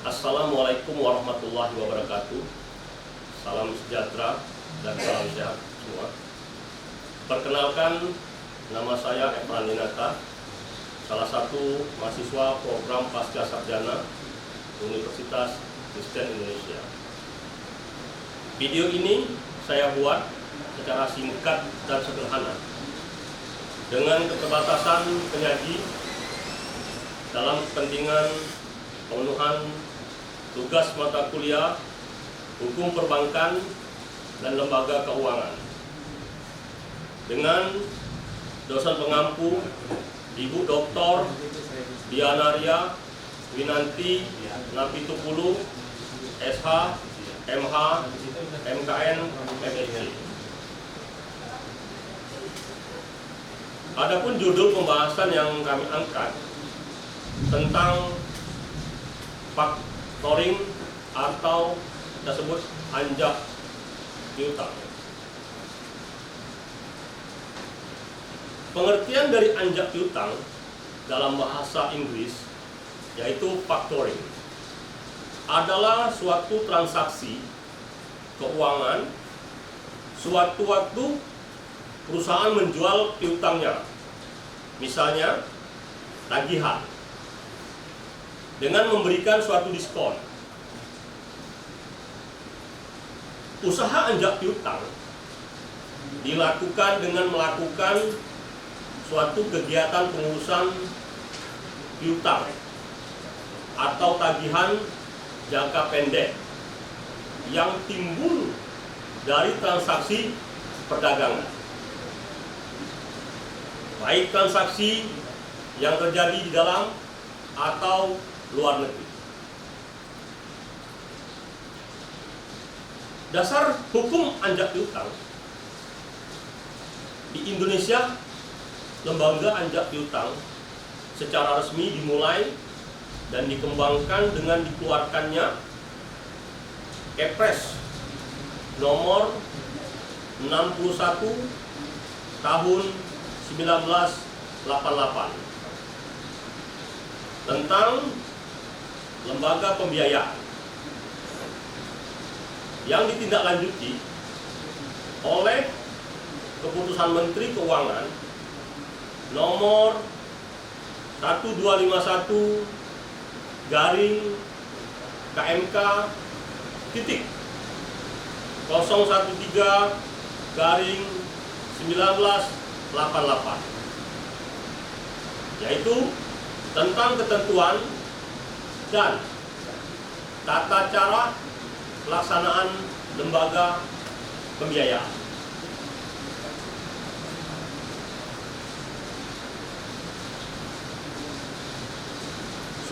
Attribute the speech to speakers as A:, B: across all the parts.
A: Assalamualaikum warahmatullahi wabarakatuh. Salam sejahtera dan salam sehat semua. Perkenalkan, nama saya Evan Dinata, salah satu mahasiswa program Pasca Sarjana Universitas Kristen Indonesia. Video ini saya buat secara singkat dan sederhana dengan keterbatasan penyaji dalam kepentingan pemenuhan tugas mata kuliah Hukum Perbankan dan Lembaga Keuangan dengan dosen pengampu Ibu Dr. Dianaria Winanti Napitupulu, SH, MH, MKN, MSc. Adapun judul pembahasan yang kami angkat tentang faktoring atau kita sebut anjak piutang. Pengertian dari anjak piutang dalam bahasa Inggris yaitu faktoring adalah suatu transaksi keuangan sewaktu-waktu perusahaan menjual piutangnya, misalnya tagihan, dengan memberikan suatu diskon. Usaha anjak piutang dilakukan dengan melakukan suatu kegiatan pengurusan piutang atau tagihan jangka pendek yang timbul dari transaksi perdagangan, baik transaksi yang terjadi di dalam atau luar negeri. Dasar hukum anjak piutang di Indonesia, lembaga anjak piutang secara resmi dimulai dan dikembangkan dengan dikeluarkannya Kepres nomor 61 tahun 1988 tentang lembaga pembiayaan yang ditindaklanjuti oleh Keputusan Menteri Keuangan nomor 1251 garing KMK titik 013 garing 1988, yaitu tentang ketentuan dan tata cara pelaksanaan lembaga pembiayaan.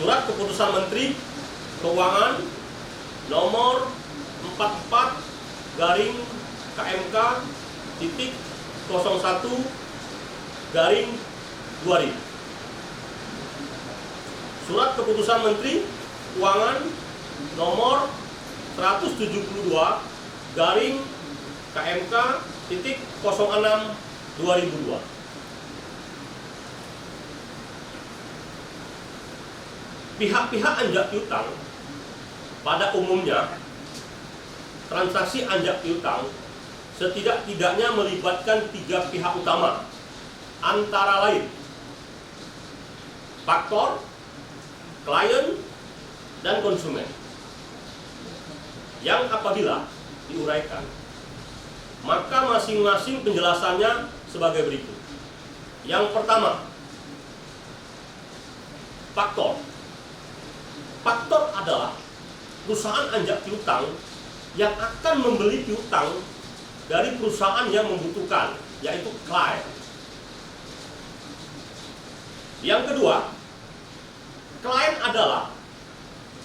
A: Surat Keputusan Menteri Keuangan nomor 44 garing KMK titik 01 garing 2000. Surat Keputusan Menteri Keuangan nomor 172 garing KMK titik 06 2002. Pihak-pihak anjak piutang pada umumnya, transaksi anjak piutang setidak-tidaknya melibatkan 3 pihak utama, antara lain faktor, klien, dan konsumen, yang apabila diuraikan, maka masing-masing penjelasannya sebagai berikut. Yang pertama, faktor. Faktor adalah perusahaan anjak piutang yang akan membeli piutang dari perusahaan yang membutuhkan, yaitu klien. Yang kedua, klien adalah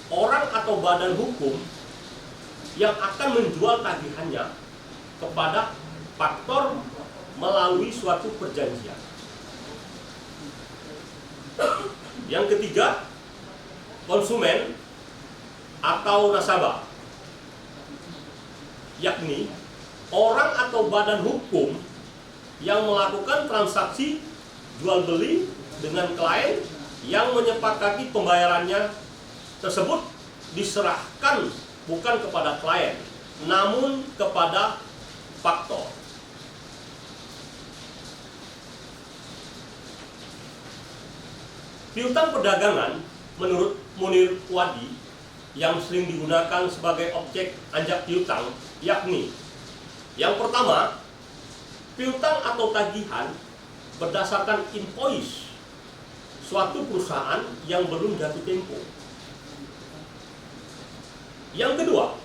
A: orang atau badan hukum yang akan menjual tagihannya kepada faktor melalui suatu perjanjian. Yang ketiga, konsumen atau nasabah, yakni orang atau badan hukum yang melakukan transaksi jual beli dengan klien yang menyepakati pembayarannya tersebut diserahkan bukan kepada klien, namun kepada faktor. Piutang perdagangan menurut Munir Wadi yang sering digunakan sebagai objek anjak piutang yakni yang pertama, piutang atau tagihan berdasarkan invoice suatu perusahaan yang belum jatuh tempo. Yang kedua,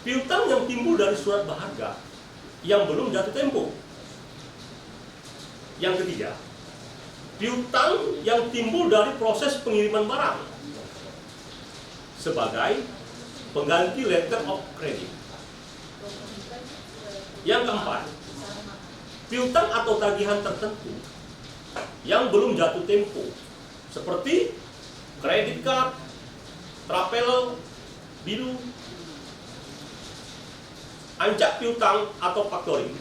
A: piutang yang timbul dari surat berharga yang belum jatuh tempo. Yang ketiga, piutang yang timbul dari proses pengiriman barang sebagai pengganti letter of credit. Yang keempat, piutang atau tagihan tertentu yang belum jatuh tempo seperti kredit card, travel, bill, anjak piutang atau factoring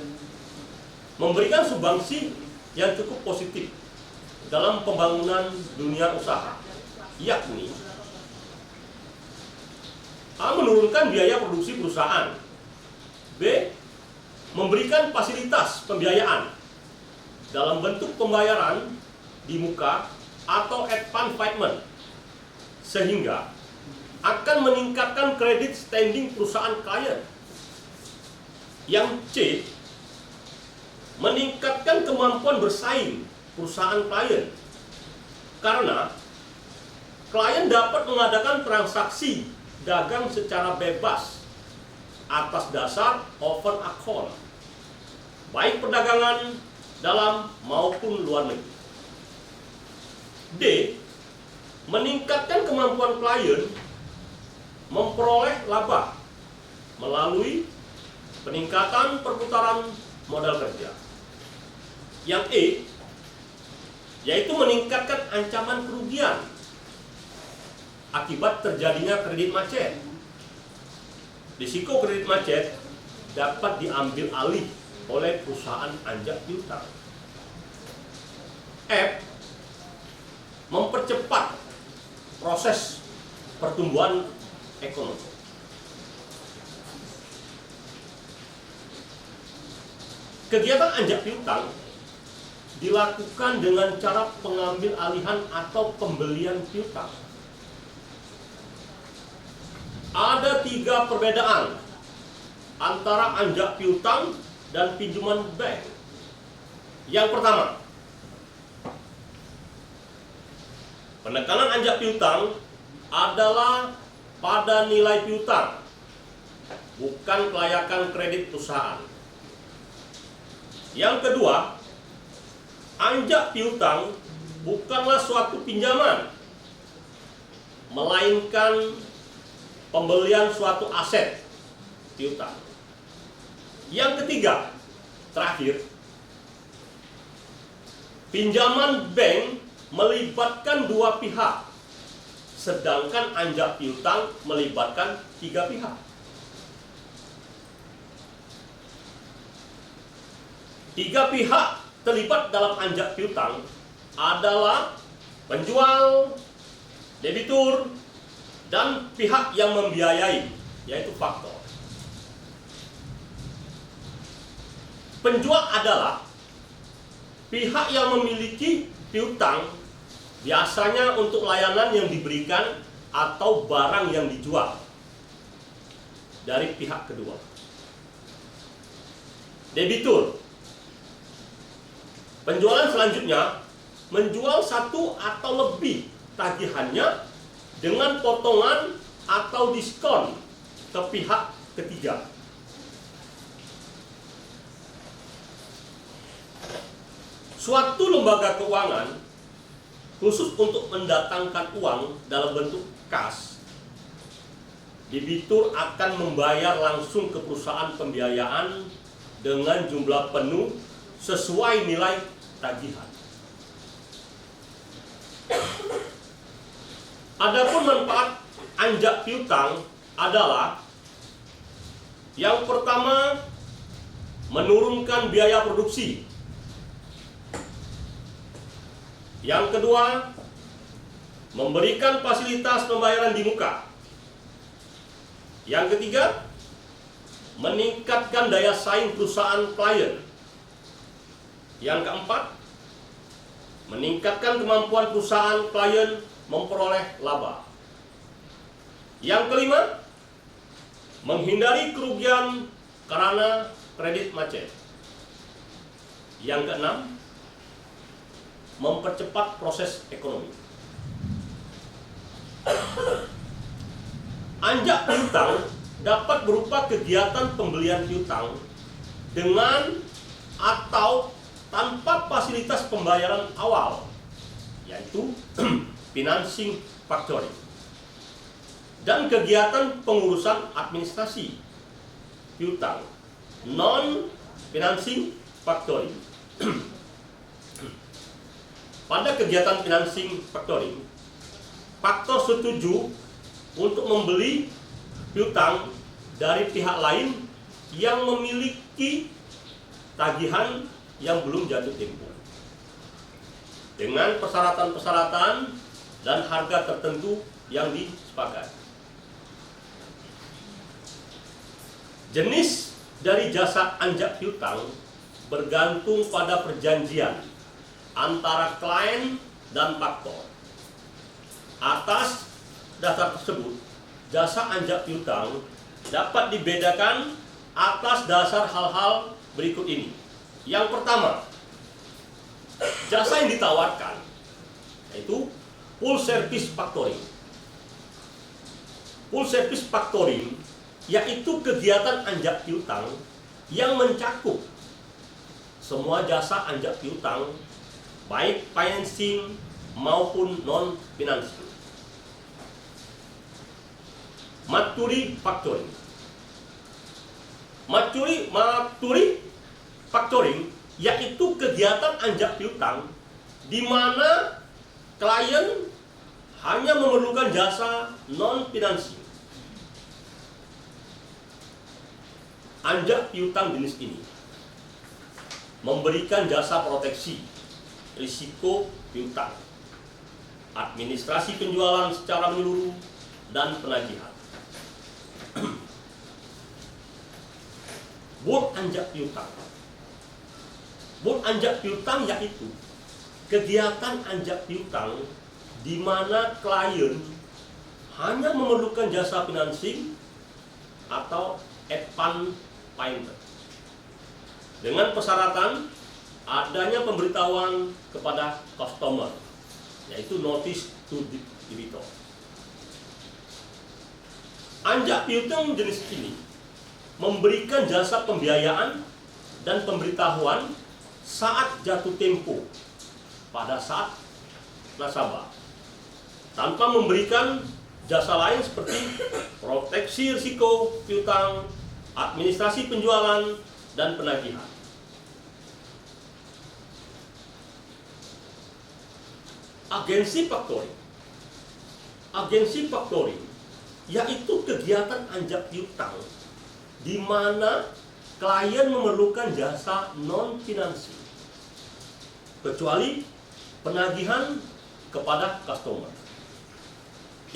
A: memberikan sumbangsi yang cukup positif dalam pembangunan dunia usaha, yakni A. Menurunkan biaya produksi perusahaan, B. Memberikan fasilitas pembiayaan dalam bentuk pembayaran di muka atau advance payment sehingga akan meningkatkan kredit standing perusahaan klien. Yang C. Meningkatkan kemampuan bersaing perusahaan klien karena klien dapat mengadakan transaksi dagang secara bebas atas dasar open account, baik perdagangan dalam maupun luar negeri. D. Meningkatkan kemampuan klien memperoleh laba melalui peningkatan perputaran modal kerja. Yang E, yaitu meningkatkan ancaman kerugian akibat terjadinya kredit macet. Risiko kredit macet dapat diambil alih oleh perusahaan anjak piutang. F. Mempercepat proses pertumbuhan ekonomi. Kegiatan anjak piutang dilakukan dengan cara pengambil alihan atau pembelian piutang. Ada 3 perbedaan antara anjak piutang dan pinjaman bank. Yang pertama, penekanan anjak piutang adalah pada nilai piutang, bukan kelayakan kredit perusahaan. Yang kedua, anjak piutang bukanlah suatu pinjaman, melainkan pembelian suatu aset piutang. Yang ketiga, terakhir, pinjaman bank melibatkan 2 pihak, sedangkan anjak piutang melibatkan 3 pihak. 3 pihak terlibat dalam anjak piutang adalah penjual, debitur, dan pihak yang membiayai, yaitu faktor. Penjual adalah pihak yang memiliki piutang, biasanya untuk layanan yang diberikan atau barang yang dijual dari pihak kedua. Debitur, penjualan selanjutnya menjual 1 atau lebih tagihannya dengan potongan atau diskon ke pihak ketiga. Suatu lembaga keuangan khusus untuk mendatangkan uang dalam bentuk kas, debitur akan membayar langsung ke perusahaan pembiayaan dengan jumlah penuh sesuai nilai tagihan. Adapun manfaat anjak piutang adalah yang pertama, menurunkan biaya produksi. Yang kedua, memberikan fasilitas pembayaran di muka. Yang ketiga, meningkatkan daya saing perusahaan klien. Yang keempat, meningkatkan kemampuan perusahaan klien memperoleh laba. Yang kelima, menghindari kerugian karena kredit macet. Yang keenam, mempercepat proses ekonomi. Anjak piutang dapat berupa kegiatan pembelian piutang dengan atau tanpa fasilitas pembayaran awal, yaitu financing factoring, dan kegiatan pengurusan administrasi piutang, non-financing factoring. Pada kegiatan financing factoring, faktor setuju untuk membeli piutang dari pihak lain yang memiliki tagihan yang belum jatuh tempo, dengan persyaratan-persyaratan dan harga tertentu yang disepakati. Jenis dari jasa anjak piutang bergantung pada perjanjian antara klien dan faktor. Atas dasar tersebut, jasa anjak piutang dapat dibedakan atas dasar hal-hal berikut ini. Yang pertama, jasa yang ditawarkan yaitu full service factoring. Full service factoring yaitu kegiatan anjak piutang yang mencakup semua jasa anjak piutang, baik financing maupun non-financing. Maturi factoring. Maturi factoring yaitu kegiatan anjak piutang di mana klien hanya memerlukan jasa non-financing. Anjak piutang jenis ini memberikan jasa proteksi risiko piutang, administrasi penjualan secara menyeluruh, dan penagihan. Bond anjak piutang. Bond anjak piutang yaitu kegiatan anjak piutang di mana klien hanya memerlukan jasa financing atau advance payment, dengan persyaratan adanya pemberitahuan kepada customer, yaitu notice to debitor. Anjak piutang jenis ini memberikan jasa pembiayaan dan pemberitahuan saat jatuh tempo pada saat nasabah, tanpa memberikan jasa lain seperti proteksi risiko piutang, administrasi penjualan, dan penagihan. Agensi factoring. Agensi factoring yaitu kegiatan anjak piutang di mana klien memerlukan jasa non-financing kecuali penagihan kepada customer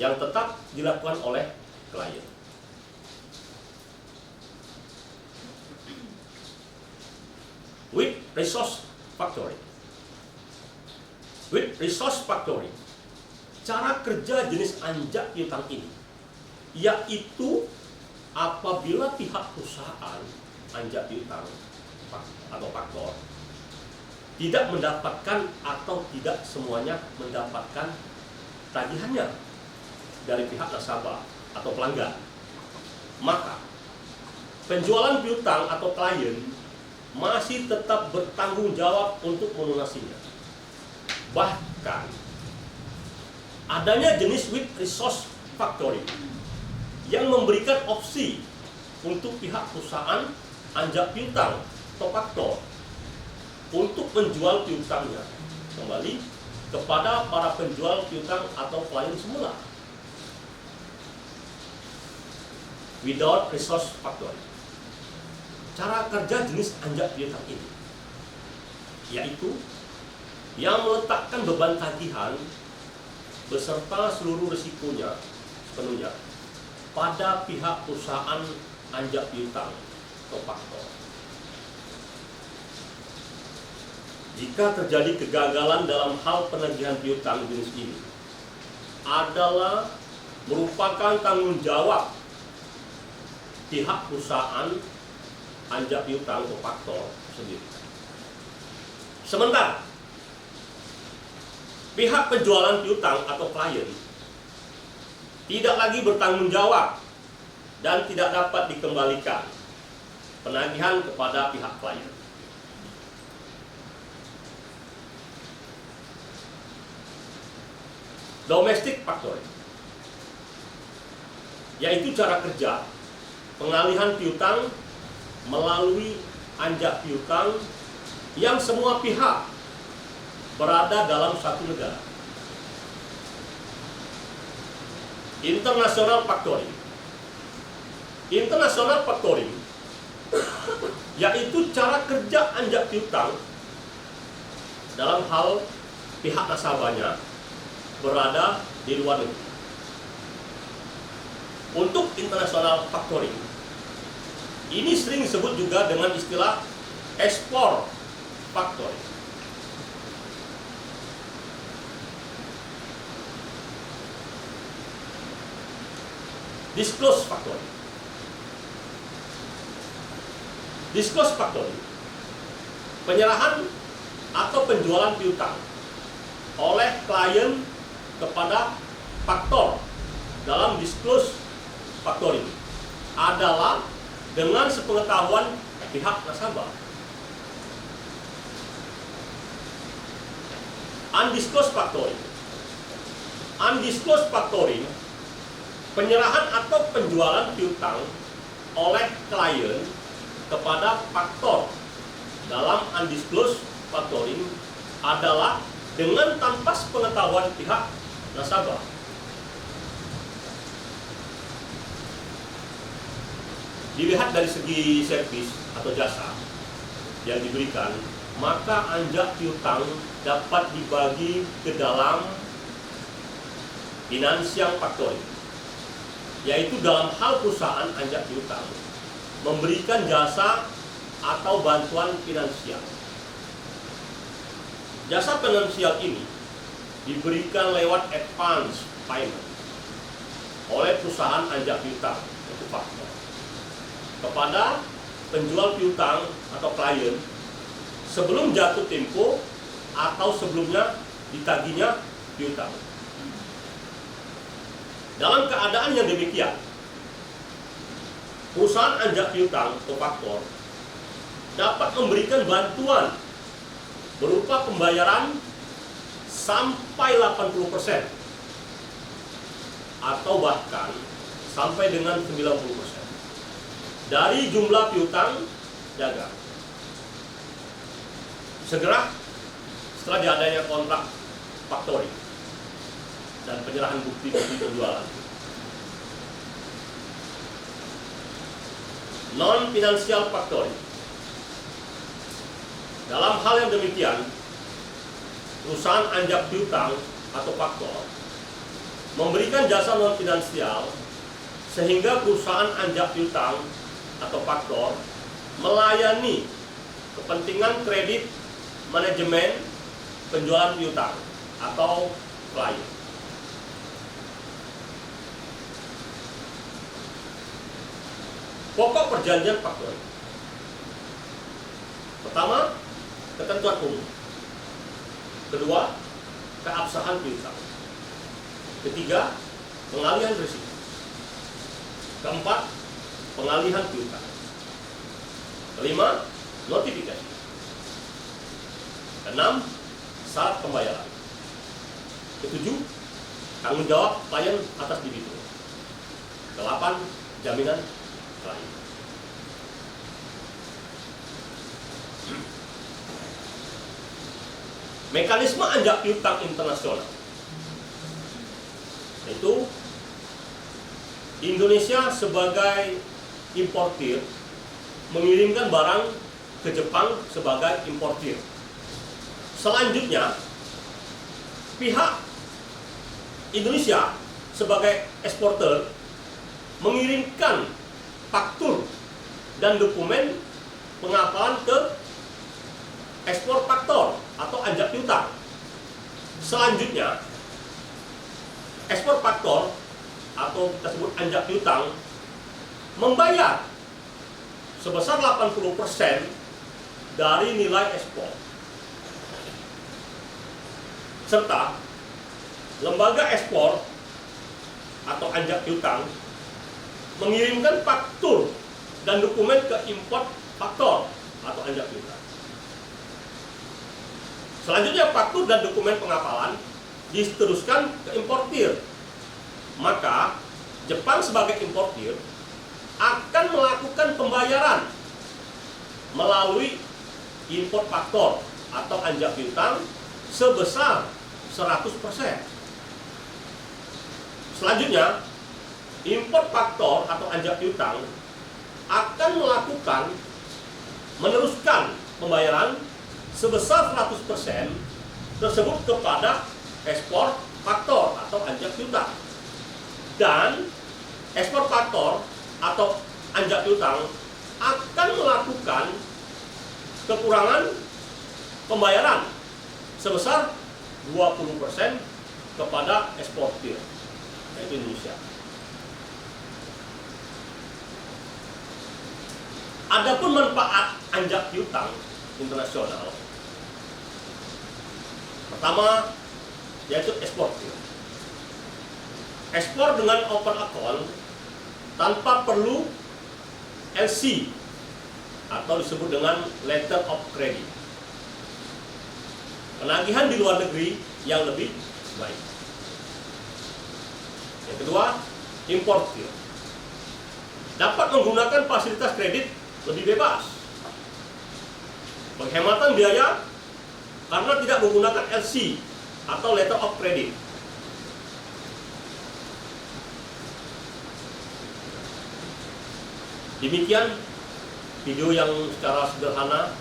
A: yang tetap dilakukan oleh klien. With resource factoring. With resource factoring, cara kerja jenis anjak piutang ini yaitu apabila pihak perusahaan anjak piutang atau faktor tidak mendapatkan atau tidak semuanya mendapatkan tagihannya dari pihak nasabah atau pelanggan, maka penjualan piutang atau klien masih tetap bertanggung jawab untuk melunasinya. Bahkan adanya jenis with resource factoring yang memberikan opsi untuk pihak perusahaan anjak piutang atau faktor untuk menjual piutangnya kembali kepada para penjual piutang atau klien semula without resource factoring. Cara kerja jenis anjak piutang ini yaitu yang meletakkan beban tagihan beserta seluruh risikonya sepenuhnya pada pihak perusahaan anjak piutang atau faktor. Jika terjadi kegagalan dalam hal penagihan piutang jenis ini adalah merupakan tanggung jawab pihak perusahaan anjak piutang atau faktor sendiri. Sementara pihak penjualan piutang atau klien tidak lagi bertanggung jawab dan tidak dapat dikembalikan penagihan kepada pihak klien. Domestic factoring, yaitu cara kerja pengalihan piutang melalui anjak piutang yang semua pihak berada dalam satu negara. International factoring. International factoring yaitu cara kerja anjak piutang dalam hal pihak nasabahnya berada di luar negeri. Untuk international factoring, ini sering disebut juga dengan istilah export factoring. Disclose factoring. Disclose factoring, penyerahan atau penjualan piutang oleh klien kepada faktor dalam disclose factoring adalah dengan sepengetahuan pihak nasabah. Undisclosed factoring. Undisclosed factoring, penyerahan atau penjualan piutang oleh klien kepada faktor dalam undisclosed factoring adalah dengan tanpa sepengetahuan pihak nasabah. Dilihat dari segi servis atau jasa yang diberikan, maka anjak piutang dapat dibagi ke dalam financial factoring, yaitu dalam hal perusahaan anjak piutang memberikan jasa atau bantuan finansial. Jasa finansial ini diberikan lewat advance payment oleh perusahaan anjak piutang atau faktor kepada penjual piutang atau klien sebelum jatuh tempo atau sebelumnya ditagihnya piutang. Dalam keadaan yang demikian, perusahaan anjak piutang atau faktor dapat memberikan bantuan berupa pembayaran sampai 80% atau bahkan sampai dengan 90% dari jumlah piutang dagang. Segera setelah diadanya kontrak factoring dan penyerahan bukti-bukti penjualan. Non-financial factoring. Dalam hal yang demikian, perusahaan anjak piutang atau faktor memberikan jasa non-finansial sehingga perusahaan anjak piutang atau faktor melayani kepentingan kredit manajemen penjualan piutang atau klien. Pokok perjanjian faktoring. Pertama, ketentuan umum. Kedua, keabsahan piutang. Ketiga, pengalihan risiko. Keempat, pengalihan piutang. Kelima, notifikasi. Keenam, syarat pembayaran. Ketujuh, tanggung jawab klien atas debitur. Kedelapan, jaminan klien. Mekanisme anjak piutang internasional itu Indonesia sebagai importir mengirimkan barang ke Jepang sebagai importir. Selanjutnya pihak Indonesia sebagai eksportir mengirimkan faktur dan dokumen pengapalan ke ekspor faktor atau anjak piutang. Selanjutnya, ekspor faktor atau kita sebut anjak piutang membayar sebesar 80% dari nilai ekspor. Serta lembaga ekspor atau anjak piutang mengirimkan faktur dan dokumen ke import faktor atau anjak piutang. Selanjutnya faktur dan dokumen pengapalan diteruskan ke importir. Maka Jepang sebagai importir akan melakukan pembayaran melalui import faktor atau anjak piutang sebesar 100%. Selanjutnya, import faktor atau anjak piutang akan meneruskan pembayaran sebesar 100% tersebut kepada ekspor faktor atau anjak piutang. Dan ekspor faktor atau anjak piutang akan melakukan kekurangan pembayaran sebesar 20% kepada eksportir, yaitu Indonesia. Adapun manfaat anjak piutang internasional, pertama yaitu eksportir. Ekspor dengan open account tanpa perlu LC atau disebut dengan letter of credit. Penagihan di luar negeri yang lebih baik. Yang kedua, importir dapat menggunakan fasilitas kredit lebih bebas, penghematan biaya karena tidak menggunakan LC atau letter of credit. Demikian video yang secara sederhana,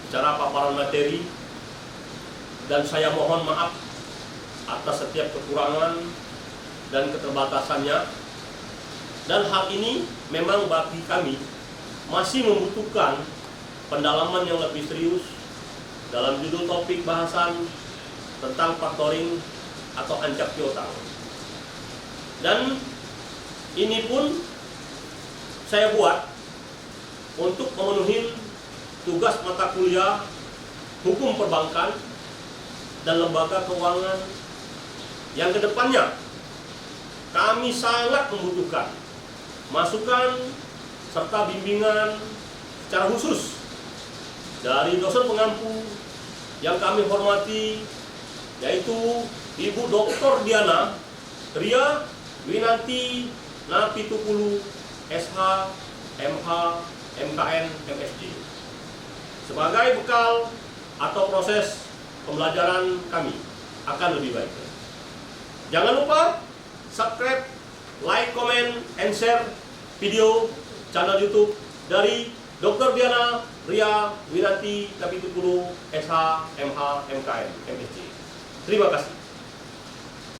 A: secara paparan materi, dan saya mohon maaf atas setiap kekurangan dan keterbatasannya. Dan hal ini memang bagi kami masih membutuhkan pendalaman yang lebih serius dalam judul topik bahasan tentang faktoring atau anjak piutang. Dan ini pun saya buat untuk memenuhi tugas mata kuliah hukum perbankan dan lembaga keuangan yang kedepannya kami sangat membutuhkan masukan serta bimbingan secara khusus dari dosen pengampu yang kami hormati, yaitu Ibu Dr. Diana Ria Winanti Napitukulu, SH, MH, MKN, MSc, sebagai bekal atau proses pembelajaran kami akan lebih baik. Jangan lupa subscribe, like, comment, and share video channel YouTube dari Dr. Diana Ria Winanti Napitukulu, SH, MH, MKN, MSc. Terima kasih.